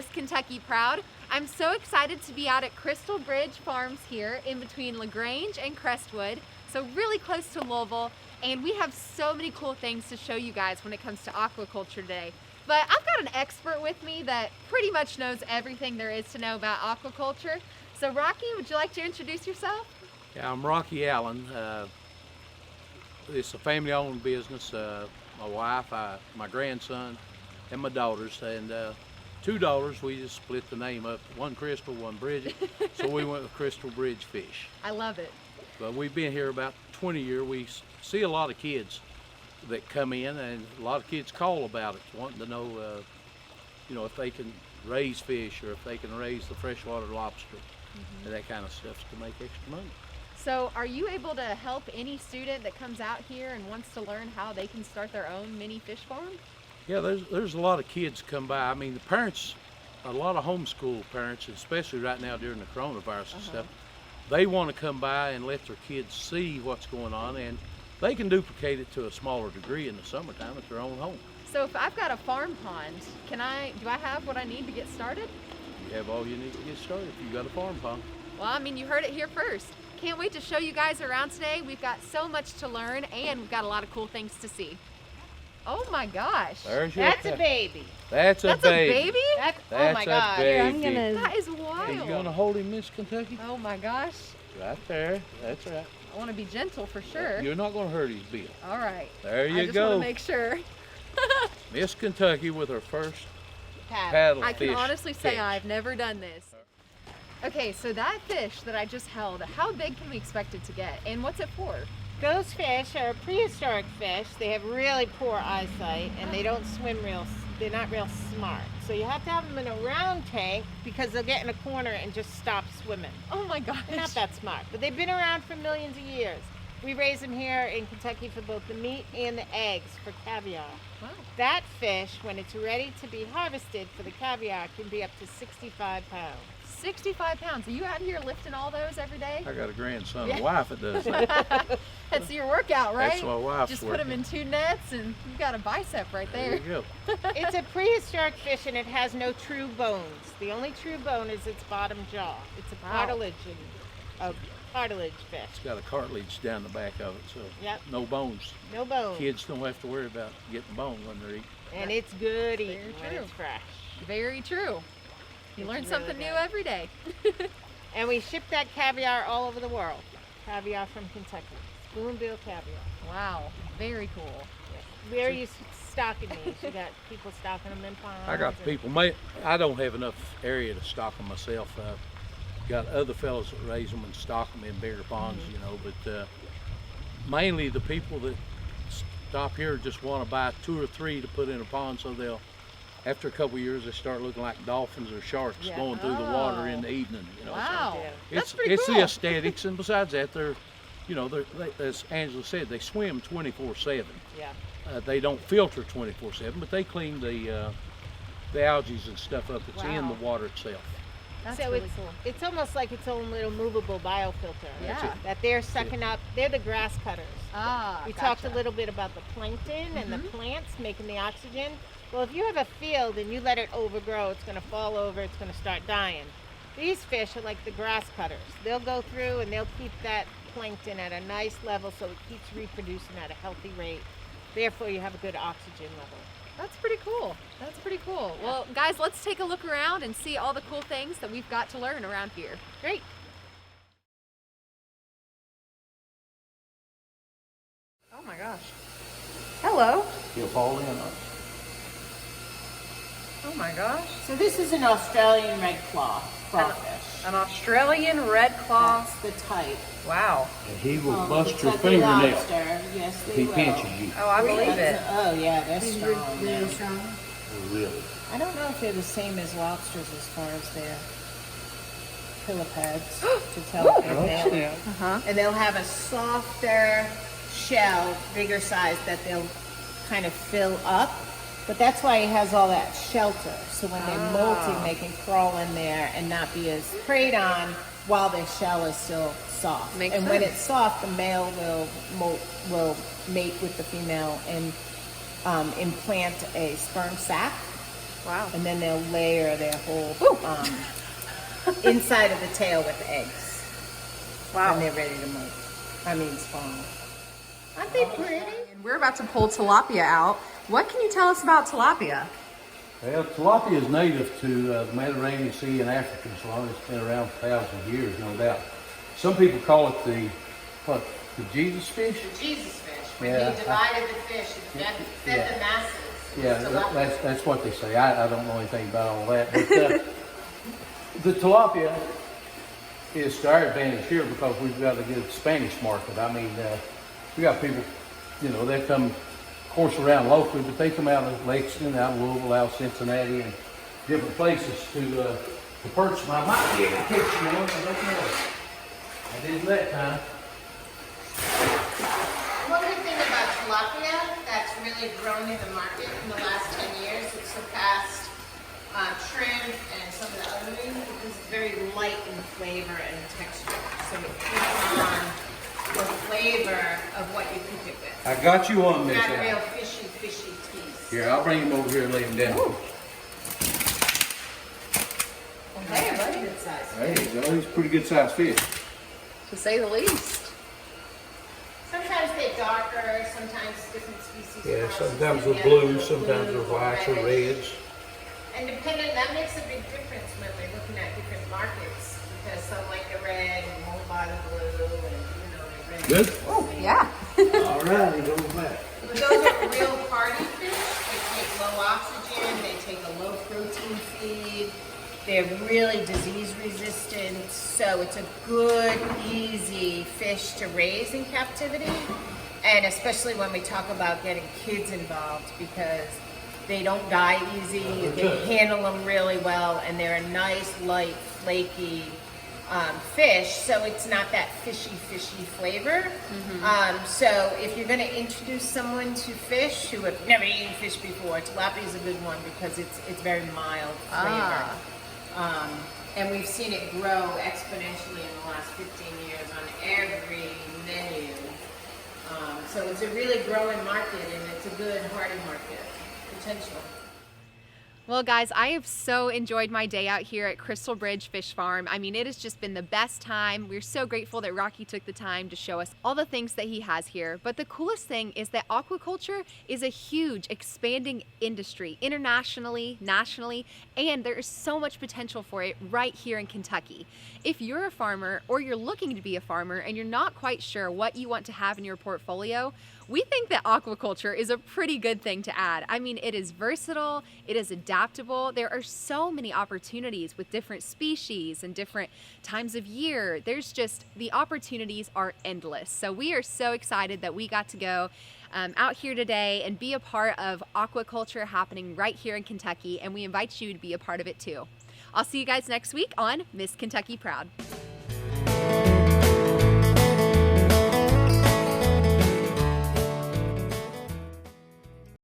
Miss Kentucky Proud. I'm so excited to be out at Crystal Bridge Farms here in between LaGrange and Crestwood, so really close to Louisville, and we have so many cool things to show you guys when it comes to aquaculture today. But I've got an expert with me that pretty much knows everything there is to know about aquaculture. So Rocky, would you like to introduce yourself? Yeah, I'm Rocky Allen. It's a family-owned business. My wife, my grandson, and my daughters, and two daughters. We just split the name up. One Crystal, one Bridget. So we went with Crystal Bridge Fish. I love it. But we've been here about 20 years. We see a lot of kids that come in, and a lot of kids call about it, wanting to know, if they can raise fish or if they can raise the freshwater lobster and that kind of stuff to make extra money. So are you able to help any student that comes out here and wants to learn how they can start their own mini fish farm? Yeah, there's a lot of kids come by. I mean, the parents, a lot of homeschool parents, especially right now during the coronavirus and stuff, they want to come by and let their kids see what's going on, and they can duplicate it to a smaller degree in the summertime at their own home. So if I've got a farm pond, do I have what I need to get started? You have all you need to get started if you've got a farm pond. Well, I mean, you heard it here first. Can't wait to show you guys around today. We've got so much to learn, and we've got a lot of cool things to see. Oh my gosh. That's a baby. That's a baby? Oh my God. That is wild. Are you gonna hold him, Miss Kentucky? Oh my gosh. Right there. That's right. I want to be gentle for sure. You're not gonna hurt his bill. All right. There you I just go. want to make sure. Miss Kentucky with her first Paddle. I can fish honestly say catch. I've never done this. Okay, so that fish that I just held, how big can we expect it to get? And what's it for? Those fish are prehistoric fish. They have really poor eyesight and they don't swim they're not real smart. So you have to have them in a round tank because they'll get in a corner and just stop swimming. Oh my gosh. They're not that smart, but they've been around for millions of years. We raise them here in Kentucky for both the meat and the eggs for caviar. Wow. That fish, when it's ready to be harvested for the caviar, can be up to 65 pounds. 65 pounds. Are you out here lifting all those every day? I got a grandson, a wife that does that. That's your workout, right? That's my wife's Just working. put them in 2 nets and you've got a bicep right there. There you go. It's a prehistoric fish and it has no true bones. The only true bone is its bottom jaw. It's a cartilage fish. It's got a cartilage down the back of it, so no bones. No bones. Kids don't have to worry about getting bone when they're eating. And it's good eating when true. it's fresh. Very true. You learn really something new good. every day. And we ship that caviar all over the world. Caviar from Kentucky. Spoonbill caviar. Wow, very cool. Where are you stocking these? You got people stocking them in ponds? I got people. I don't have enough area to stock them myself. Got other fellows that raise them and stock them in bigger ponds, but mainly the people that stop here just want to buy 2 or 3 to put in a pond, so after a couple of years they start looking like dolphins or sharks going through the water in the evening. Wow, It's pretty cool. the aesthetics, and besides that, they're as Angela said, they swim 24/7. Yeah. They don't filter 24/7, but they clean the algae and stuff up that's in the water itself. That's So really cool. it's almost like its own little movable biofilter. Yeah. That they're sucking up. They're the grass cutters. We talked a gotcha. little bit about the plankton and the plants making the oxygen. Well, if you have a field and you let it overgrow, it's going to fall over, it's going to start dying. These fish are like the grass cutters. They'll go through and they'll keep that plankton at a nice level so it keeps reproducing at a healthy rate. Therefore, you have a good oxygen level. That's pretty cool. That's pretty cool. Well, guys, let's take a look around and see all the cool things that we've got to learn around here. Great. Oh my gosh. Hello. He'll fall in. Oh my gosh. So this is an Australian red crawfish. An Australian red claw. That's the type. Wow. And he will It's bust your like a fingernail lobster. Yes, if they he will. pinches you. Oh, I believe it. Oh yeah, they're strong. Really strong. Really. I don't know if they're the same as lobsters as far as their pilopads to tell if they're male. And they'll have a softer shell, bigger size that they'll kind of fill up. But that's why it has all that shelter. So when they're molting, they can crawl in there and not be as preyed on while their shell is still soft. Makes and when sense. it's soft, the male will mate with the female and implant a sperm sac Wow. And then they'll layer their whole inside of the tail with eggs. Wow. When they're ready to molt. Spawn. Aren't they pretty? And we're about to pull tilapia out. What can you tell us about tilapia? Well, tilapia is native to the Mediterranean Sea in Africa, so long as it's been around for thousands of years, no doubt. Some people call it the Jesus fish? The Jesus fish. When Yeah. he divided the fish and fed the masses. Yeah, that's what they say. I don't know anything about all that. But the tilapia is to our advantage here because we've got a good Spanish market. I mean, we got people, they come, of course, around locally, but they come out of Lexington, out of Louisville, out of Cincinnati, and different places to purchase. I might be able to catch you one. I don't know. I did that time. One good thing about tilapia that's really grown in the market in the last 10 years, it's surpassed shrimp and some of the other meat because it's very light in flavor and texture. So it keeps on the flavor of what you cook it with. I got you on this. Not a real fishy taste. Here, I'll bring him over here and lay him down. Well, they are very good size. There you go. He's a pretty good sized fish. To say the least. Sometimes they're darker, sometimes different species. Yeah, cross. sometimes Some they're yellow, blue, sometimes they're whites or reddish. reds. And that makes a big difference when we're looking at different markets because some like the red and won't buy the blue and they're red. Good? Oh, yeah. All right, he goes back. But those are real party fish. They take low oxygen, they take a low protein feed. They're really disease resistant, so it's a good, easy fish to raise in captivity. And especially when we talk about getting kids involved because they don't die easy, you can handle them really well, and they're a nice, light, flaky fish, so it's not that fishy flavor. So if you're going to introduce someone to fish who have never eaten fish before, tilapia is a good one because it's very mild flavor. And we've seen it grow exponentially in the last 15 years on every menu. So it's a really growing market, and it's a good, hearty market potential. Well, guys, I have so enjoyed my day out here at Crystal Bridge Fish Farm. I mean, it has just been the best time. We're so grateful that Rocky took the time to show us all the things that he has here. But the coolest thing is that aquaculture is a huge, expanding industry internationally, nationally, and there is so much potential for it right here in Kentucky. If you're a farmer or you're looking to be a farmer and you're not quite sure what you want to have in your portfolio, we think that aquaculture is a pretty good thing to add. I mean, it is versatile, it is adaptable. There are so many opportunities with different species and different times of year. The opportunities are endless. So we are so excited that we got to go out here today and be a part of aquaculture happening right here in Kentucky, and we invite you to be a part of it too. I'll see you guys next week on Miss Kentucky Proud.